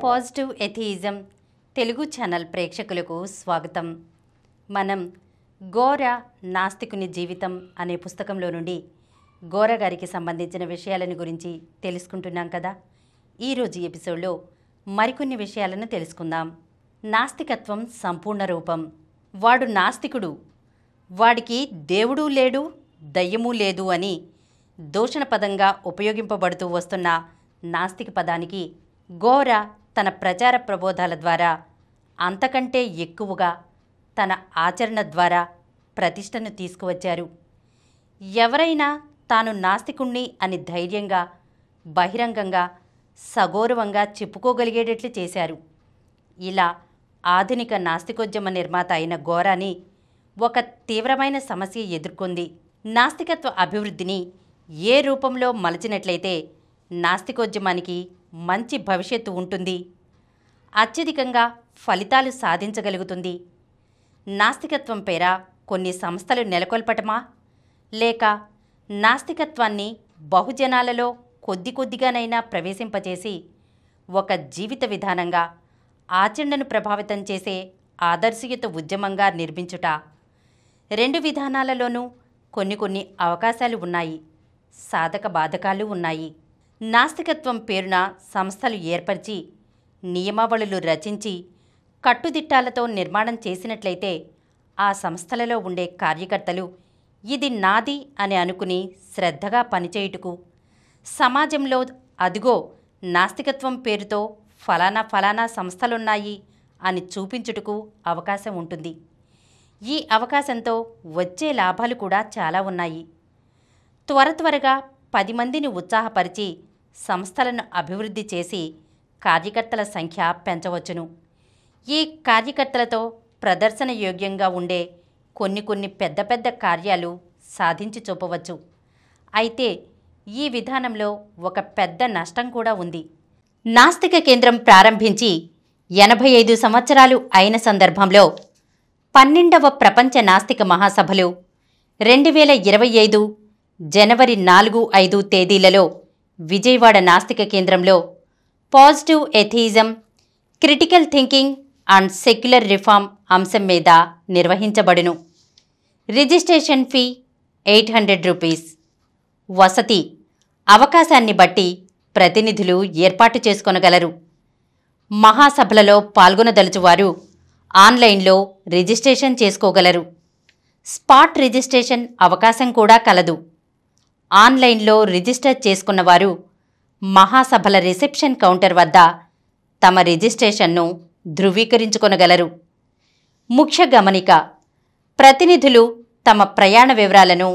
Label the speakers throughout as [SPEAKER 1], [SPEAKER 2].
[SPEAKER 1] Positive atheism Telugu channel ప్రేక్షకులకు స్వాగతం. మనం గోర నాస్తికుని జీవితం అనే పుస్తకంలో నుండి గోర గారికి సంబంధించిన విషయాలను గురించి తెలుసుకుంటున్నాం కదా. ఈరోజు ఎపిసోడ్లో మరికొన్ని విషయాలను తెలుసుకుందాం. నాస్తికత్వం సంపూర్ణ రూపం. వాడు నాస్తికుడు, వాడికి దేవుడు లేడు, దయ్యమూ లేదు అని దూషణ పదంగా ఉపయోగింపబడుతూ వస్తున్న నాస్తిక పదానికి గోర తన ప్రచార ప్రబోధాల ద్వారా అంతకంటే ఎక్కువగా తన ఆచరణ ద్వారా ప్రతిష్టను తీసుకువచ్చారు. ఎవరైనా తాను నాస్తికుణ్ణి అని ధైర్యంగా, బహిరంగంగా, సగౌరవంగా చెప్పుకోగలిగేటట్లు చేశారు. ఇలా ఆధునిక నాస్తికోద్యమ నిర్మాత అయిన గోరాని ఒక తీవ్రమైన సమస్య ఎదుర్కొంది. నాస్తికత్వ అభివృద్ధిని ఏ రూపంలో మలచినట్లయితే నాస్తికోద్యమానికి మంచి భవిష్యత్తు ఉంటుంది, అత్యధికంగా ఫలితాలు సాధించగలుగుతుంది. నాస్తికత్వం పేర కొన్ని సంస్థలు నెలకొల్పటమా, లేక నాస్తికత్వాన్ని బహుజనాలలో కొద్దిగానైనా ప్రవేశింపచేసి ఒక జీవిత విధానంగా, ఆచరణను ప్రభావితం చేసే ఆదర్శయుత ఉద్యమంగా నిర్మించుట? రెండు విధానాలలోనూ కొన్ని అవకాశాలు ఉన్నాయి, సాధక బాధకాలు ఉన్నాయి. నాస్తికత్వం పేరున సంస్థలు ఏర్పరిచి, నియమావళులు రచించి, కట్టుదిట్టాలతో నిర్మాణం చేసినట్లయితే ఆ సంస్థలలో ఉండే కార్యకర్తలు ఇది నాది అని అనుకుని శ్రద్ధగా పనిచేయుటకు, సమాజంలో అదిగో నాస్తికత్వం పేరుతో ఫలానా సంస్థలున్నాయి అని చూపించుటకు అవకాశం ఉంటుంది. ఈ అవకాశంతో వచ్చే లాభాలు కూడా చాలా ఉన్నాయి. త్వరగా 10 మందిని ఉత్సాహపరిచి సంస్థలను అభివృద్ధి చేసి కార్యకర్తల సంఖ్య పెంచవచ్చును. ఈ కార్యకర్తలతో ప్రదర్శన యోగ్యంగా ఉండే కొన్ని పెద్ద కార్యాలు సాధించి చూపవచ్చు. అయితే ఈ విధానంలో ఒక పెద్ద నష్టం కూడా ఉంది. నాస్తిక కేంద్రం ప్రారంభించి 85 సంవత్సరాలు అయిన సందర్భంలో 12వ ప్రపంచ నాస్తిక మహాసభలు 2025 జనవరి 4-5 తేదీలలో విజయవాడ నాస్తిక కేంద్రంలో positive atheism, critical thinking and secular reform అంశం మీద నిర్వహించబడును. Registration fee 800 rupees. వసతి అవకాశాన్ని బట్టి ప్రతినిధులు ఏర్పాటు చేసుకొనగలరు. మహాసభలలో పాల్గొనదలుచువారు ఆన్లైన్లో రిజిస్ట్రేషన్ చేసుకోగలరు. స్పాట్ రిజిస్ట్రేషన్ అవకాశం కూడా కలదు. ఆన్లైన్లో రిజిస్టర్ చేసుకున్నవారు మహాసభల రిసెప్షన్ కౌంటర్ వద్ద తమ రిజిస్ట్రేషన్ను ధృవీకరించుకొనగలరు. ముఖ్య గమనిక: ప్రతినిధులు తమ ప్రయాణ వివరాలను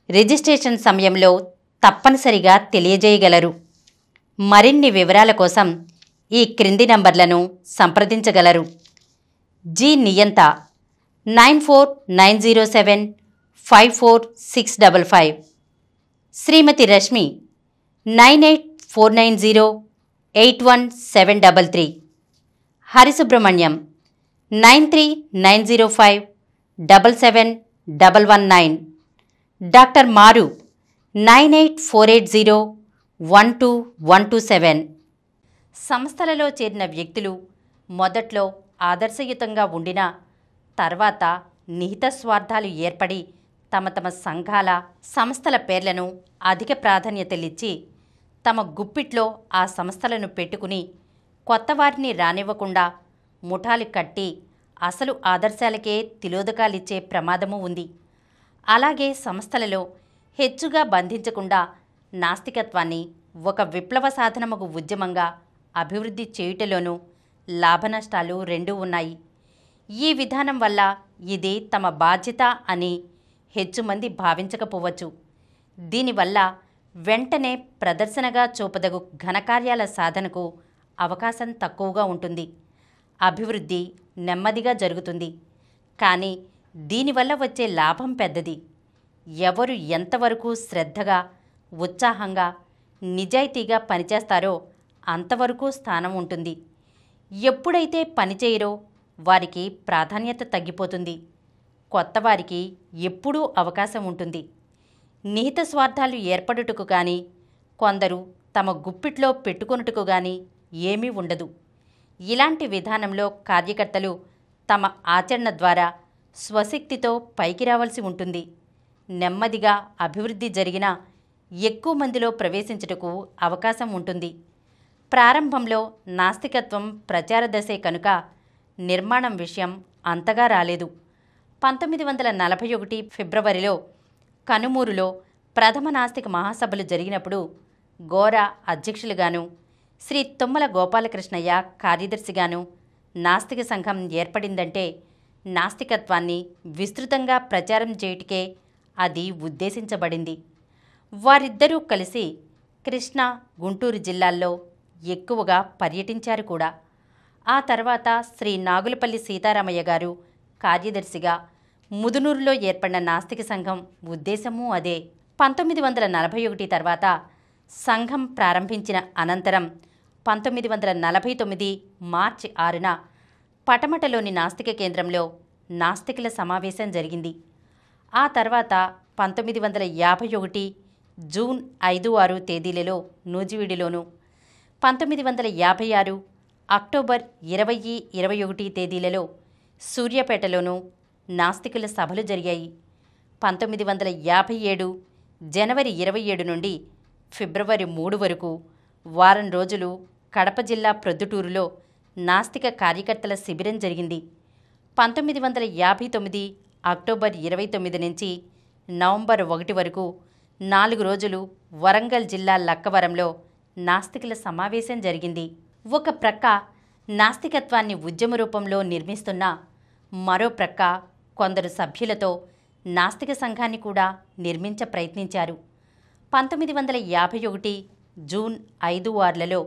[SPEAKER 1] రిజిస్ట్రేషన్ సమయంలో తప్పనిసరిగా తెలియజేయగలరు. మరిన్ని వివరాల కోసం ఈ క్రింది నంబర్లను సంప్రదించగలరు. జి నియంత 9490754655, శ్రీమతి రశ్మి 9849081733, హరిసుబ్రహ్మణ్యం 9390577119, డాక్టర్ మారు 9848012127. సంస్థలలో చేరిన వ్యక్తులు మొదట్లో ఆదర్శయుతంగా ఉండినా తర్వాత నిహిత స్వార్థాలు ఏర్పడి తమ సంస్థల పేర్లను అధిక ప్రాధాన్యతలిచ్చి తమ గుప్పిట్లో ఆ సంస్థలను పెట్టుకుని కొత్త వారిని రానివ్వకుండా ముఠాలు కట్టి అసలు ఆదర్శాలకే తిలోదకాలిచ్చే ప్రమాదము ఉంది. అలాగే సంస్థలలో హెచ్చుగా బంధించకుండా నాస్తికత్వాన్ని ఒక విప్లవ సాధనముకు ఉద్యమంగా అభివృద్ధి చేయుటలోనూ లాభనష్టాలు రెండూ ఉన్నాయి. ఈ విధానం వల్ల ఇది తమ బాధ్యత అని హెచ్చుమంది భావించకపోవచ్చు. దీనివల్ల వెంటనే ప్రదర్శనగా చూపదగు ఘనకార్యాల సాధనకు అవకాశం తక్కువగా ఉంటుంది. అభివృద్ధి నెమ్మదిగా జరుగుతుంది. కానీ దీనివల్ల వచ్చే లాభం పెద్దది. ఎవరు ఎంతవరకు శ్రద్ధగా, ఉత్సాహంగా, నిజాయితీగా పనిచేస్తారో అంతవరకు స్థానం ఉంటుంది. ఎప్పుడైతే పనిచేయరో వారికి ప్రాధాన్యత తగ్గిపోతుంది. కొత్తవారికి ఎప్పుడూ అవకాశం ఉంటుంది. నిహిత స్వార్థాలు ఏర్పడుటకు కానీ, కొందరు తమ గుప్పిట్లో పెట్టుకొనుటకు గాని ఏమీ ఉండదు. ఇలాంటి విధానంలో కార్యకర్తలు తమ ఆచరణ ద్వారా స్వశక్తితో పైకి రావాల్సి ఉంటుంది. నెమ్మదిగా అభివృద్ధి జరిగినా ఎక్కువ మందిలో ప్రవేశించుటకు అవకాశం ఉంటుంది. ప్రారంభంలో నాస్తికత్వం ప్రచార దశే కనుక నిర్మాణం విషయం అంతగా రాలేదు. 1941 ఫిబ్రవరిలో కనుమూరులో ప్రథమ నాస్తిక మహాసభలు జరిగినప్పుడు గోరా అధ్యక్షులుగాను, శ్రీ తుమ్మల గోపాలకృష్ణయ్య కార్యదర్శిగాను నాస్తిక సంఘం ఏర్పడిందంటే నాస్తికత్వాన్ని విస్తృతంగా ప్రచారం చేయుటకే అది ఉద్దేశించబడింది. వారిద్దరూ కలిసి కృష్ణా, గుంటూరు జిల్లాల్లో ఎక్కువగా పర్యటించారు కూడా. ఆ తర్వాత శ్రీ నాగులపల్లి సీతారామయ్య గారు కార్యదర్శిగా ముదునూరులో ఏర్పడిన నాస్తిక సంఘం ఉద్దేశమూ అదే. 1941 తర్వాత సంఘం ప్రారంభించిన అనంతరం 1949 మార్చి 6న పటమటలోని నాస్తిక కేంద్రంలో నాస్తికుల సమావేశం జరిగింది. ఆ తర్వాత 1951 జూన్ 5-6 తేదీలలో నూజివీడులోను, 1956 అక్టోబర్ 20-21 తేదీలలో సూర్యాపేటలోనూ నాస్తికుల సభలు జరిగాయి. 1957 జనవరి 27 నుండి ఫిబ్రవరి 3 వరకు వారం రోజులు కడప జిల్లా ప్రొద్దుటూరులో నాస్తిక కార్యకర్తల శిబిరం జరిగింది. 1959 అక్టోబర్ 29 నుంచి నవంబర్ 1 వరకు 4 రోజులు వరంగల్ జిల్లా లక్కవరంలో నాస్తికుల సమావేశం జరిగింది. ఒక ప్రక్క నాస్తికత్వాన్ని ఉద్యమ రూపంలో నిర్మిస్తున్న మరో ప్రక్క కొందరు సభ్యులతో నాస్తిక సంఘాన్ని కూడా నిర్మించ ప్రయత్నించారు. 1951 జూన్ 5-6లలో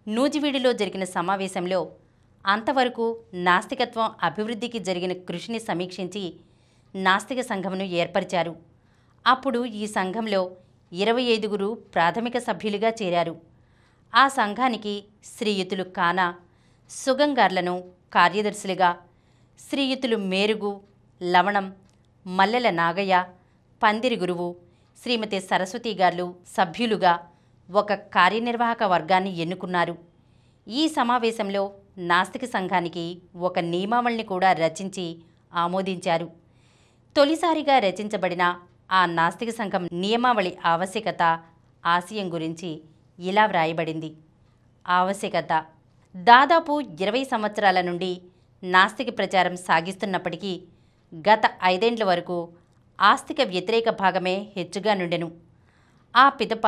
[SPEAKER 1] నూజివీడులో జరిగిన సమావేశంలో అంతవరకు నాస్తికత్వం అభివృద్ధికి జరిగిన కృషిని సమీక్షించి నాస్తిక సంఘమును ఏర్పరిచారు. అప్పుడు ఈ సంఘంలో 25 ప్రాథమిక సభ్యులుగా చేరారు. ఆ సంఘానికి శ్రీయుతులు కానా, సుగంగార్లను కార్యదర్శులుగా, శ్రీయుతులు మేరుగు, లవణం, మల్లెల నాగయ్య, పందిరి గురువు, శ్రీమతి సరస్వతి గారు సభ్యులుగా ఒక కార్యనిర్వాహక వర్గాన్ని ఎన్నుకున్నారు. ఈ సమావేశంలో నాస్తిక సంఘానికి ఒక నియమావళిని కూడా రచించి ఆమోదించారు. తొలిసారిగా రచించబడిన ఆ నాస్తిక సంఘం నియమావళి ఆవశ్యకత, ఆశయం గురించి ఇలా వ్రాయబడింది. ఆవశ్యకత: దాదాపు 20 సంవత్సరాల నుండి నాస్తిక ప్రచారం సాగిస్తున్నప్పటికీ గత 5 ఏళ్ల వరకు ఆస్తిక వ్యతిరేక భాగమే హెచ్చుగా నుండెను. ఆ పిదప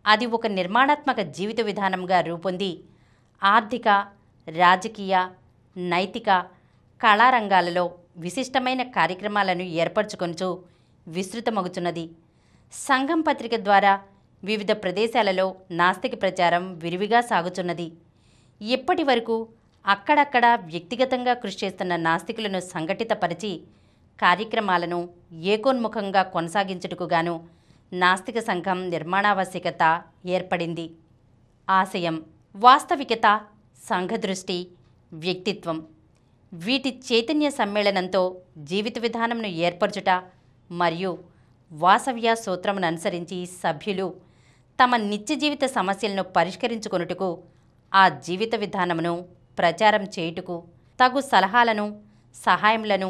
[SPEAKER 1] అది ఒక నిర్మాణాత్మక జీవిత విధానంగా రూపొంది ఆర్థిక, రాజకీయ, నైతిక, కళారంగాలలో విశిష్టమైన కార్యక్రమాలను ఏర్పరచుకొనుచు విస్తృతమగుచున్నది. సంఘం పత్రిక ద్వారా వివిధ ప్రదేశాలలో నాస్తిక ప్రచారం విరివిగా సాగుచున్నది. ఇప్పటి వరకు అక్కడక్కడ వ్యక్తిగతంగా కృషి చేస్తున్న నాస్తికులను సంఘటితపరిచి కార్యక్రమాలను ఏకోన్ముఖంగా కొనసాగించుటకు గాను నాస్తిక సంఘం నిర్మాణావశ్యకత ఏర్పడింది. ఆశయం: వాస్తవికత, సంఘదృష్టి, వ్యక్తిత్వం. వీటి చైతన్య సమ్మేళనంతో జీవిత విధానంను ఏర్పరచుట మరియు వాసవ్య సూత్రమును అనుసరించి సభ్యులు తమ నిత్య జీవిత సమస్యలను పరిష్కరించుకొనుటకు, ఆ జీవిత విధానమును ప్రచారం చేయుటకు తగు సలహాలను, సహాయములను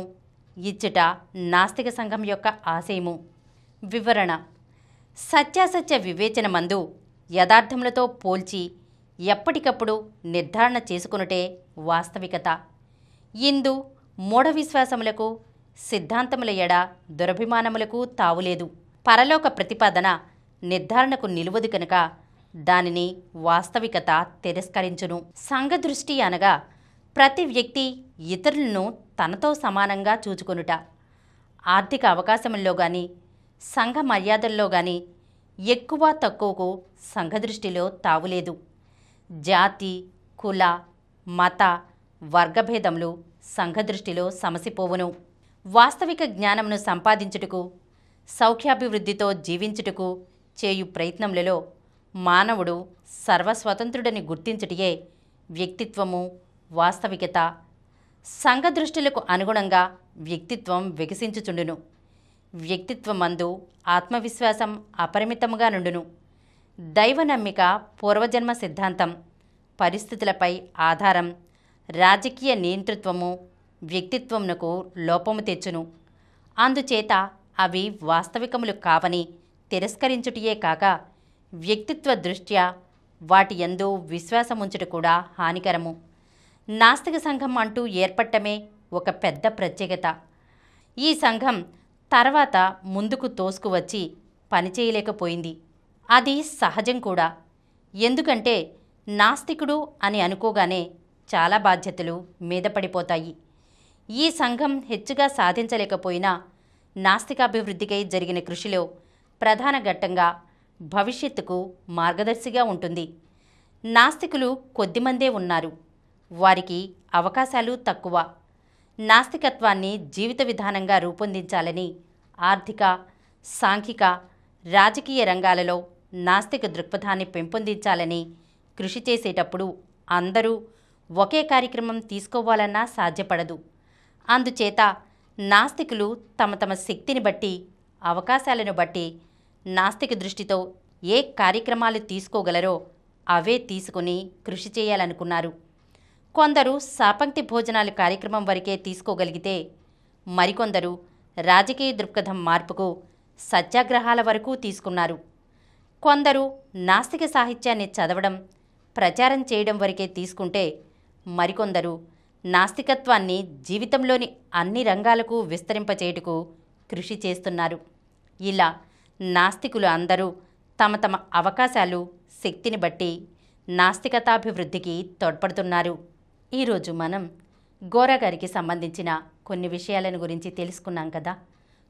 [SPEAKER 1] ఇచ్చుట నాస్తిక సంఘం యొక్క ఆశయము. వివరణ: సత్యాసత్య వివేచన మందు యథార్థములతో పోల్చి ఎప్పటికప్పుడు నిర్ధారణ చేసుకొనుటే వాస్తవికత. ఇందు మూఢ విశ్వాసములకు, సిద్ధాంతముల ఎడ దురభిమానములకు తావులేదు. పరలోక ప్రతిపాదన నిర్ధారణకు నిలువదు కనుక దానిని వాస్తవికత తిరస్కరించును. సంఘదృష్టి అనగా ప్రతి వ్యక్తి ఇతరులను తనతో సమానంగా చూచుకొనుట. ఆర్థిక అవకాశముల్లో గాని, సంఘ మర్యాదల్లో గాని ఎక్కువ తక్కువకు సంఘదృష్టిలో తావులేదు. జాతి, కుల, మత, వర్గభేదములు సంఘదృష్టిలో సమసిపోవును. వాస్తవిక జ్ఞానమును సంపాదించుటకు, సౌఖ్యాభివృద్ధితో జీవించుటకు చేయు ప్రయత్నములలో మానవుడు సర్వస్వతంత్రుడని గుర్తించుటయే వ్యక్తిత్వము, వాస్తవికత. సంఘదృష్టిలకు అనుగుణంగా వ్యక్తిత్వం వికసించుచుండును. వ్యక్తిత్వమందు ఆత్మవిశ్వాసం అపరిమితముగా నుండును. దైవ నమ్మిక, పూర్వజన్మ సిద్ధాంతం, పరిస్థితులపై ఆధారం, రాజకీయ నియంతృత్వము వ్యక్తిత్వమునకు లోపము తెచ్చును. అందుచేత అవి వాస్తవికములు కావని తిరస్కరించుటయే కాక వ్యక్తిత్వ దృష్ట్యా వాటి యందు విశ్వాసముంచుట కూడా హానికరము. నాస్తిక సంఘం అంటూ ఏర్పడటమే ఒక పెద్ద ప్రత్యేకత. ఈ సంఘం తర్వాత ముందుకు తోసుకువచ్చి పనిచేయలేకపోయింది. అది సహజం కూడా. ఎందుకంటే నాస్తికుడు అని అనుకోగానే చాలా బాధ్యతలు మీద పడిపోతాయి. ఈ సంఘం హెచ్చుగా సాధించలేకపోయినా నాస్తికాభివృద్ధికై జరిగిన కృషిలో ప్రధాన ఘట్టంగా భవిష్యత్తుకు మార్గదర్శిగా ఉంటుంది. నాస్తికులు కొద్దిమందే ఉన్నారు. వారికి అవకాశాలు తక్కువ. నాస్తికత్వాన్ని జీవిత విధానంగా రూపొందించాలని ఆర్థిక, సాంఘిక, రాజకీయ రంగాలలో నాస్తిక దృక్పథాన్ని పెంపొందించాలని కృషి చేసేటప్పుడు అందరూ ఒకే కార్యక్రమం తీసుకోవాలన్నా సాధ్యపడదు. అందుచేత నాస్తికులు తమ తమ శక్తిని బట్టి, అవకాశాలను బట్టి నాస్తిక దృష్టితో ఏ కార్యక్రమాలు తీసుకోగలరో అవే తీసుకుని కృషి చేయాలనుకున్నారు. కొందరు సాపంక్తి భోజనాలు కార్యక్రమం వరకే తీసుకోగలిగితే మరికొందరు రాజకీయ దృక్పథం మార్పుకు సత్యాగ్రహాల వరకు తీసుకున్నారు. కొందరు నాస్తిక సాహిత్యాన్ని చదవడం, ప్రచారం చేయడం వరకే తీసుకుంటే మరికొందరు నాస్తికత్వాన్ని జీవితంలోని అన్ని రంగాలకు విస్తరింపచేయుటకు కృషి చేస్తున్నారు. ఇలా నాస్తికులు అందరూ తమ తమ అవకాశాలు, శక్తిని బట్టి నాస్తికతాభివృద్ధికి తోడ్పడుతున్నారు. ఈరోజు మనం గోరా గారికి సంబంధించిన కొన్ని విషయాలను గురించి తెలుసుకున్నాం కదా.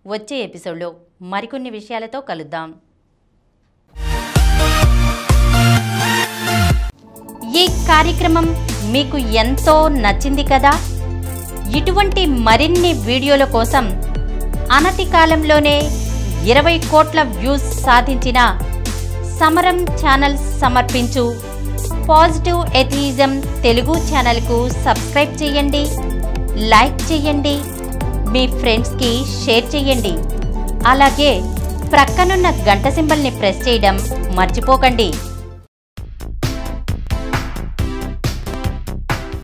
[SPEAKER 1] వచ్చే ఎపిసోడ్లో మరికొన్ని విషయాలతో కలుద్దాం. ఈ కార్యక్రమం మీకు ఎంతో నచ్చింది కదా. ఇటువంటి మరిన్ని వీడియోల కోసం అనతి కాలంలోనే 20 కోట్ల వ్యూస్ సాధించిన సమరం ఛానల్ సమర్పించు పాజిటివ్ ఎథియిజం తెలుగు ఛానల్కు సబ్స్క్రైబ్ చేయండి, లైక్ చేయండి, మీ ఫ్రెండ్స్కి షేర్ చేయండి. అలాగే ప్రక్కనున్న గంట సింబల్ని ప్రెస్ చేయడం మర్చిపోకండి.